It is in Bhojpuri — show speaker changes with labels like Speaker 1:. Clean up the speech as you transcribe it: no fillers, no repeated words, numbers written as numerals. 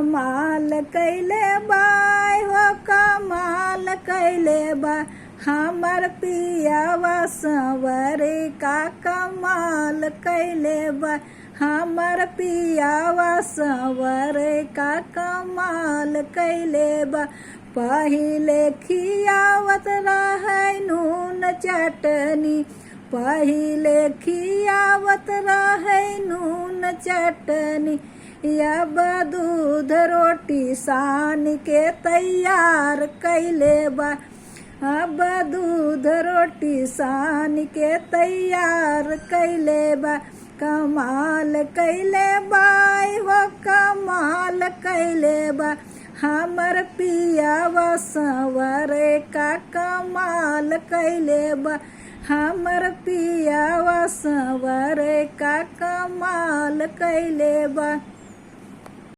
Speaker 1: कमाल कैले बाय हो कमाल कैले बा हमर पियावा संवरे का कमाल कैले बा हमर पियावा संवरे का कमाल कैले बा पहिले खियावत रहे नून चटनी पहिले खियावत रहे नून चटनी अब दूध रोटी सान के तैयार कैले बा अब दूध रोटी सान के तैयार कैले बा कमाल कैले बाय हो कमाल कैले बा हमर पियावा संवरे का कमाल कैले बा हमर पियावा संवरे का कमाल कैले बा।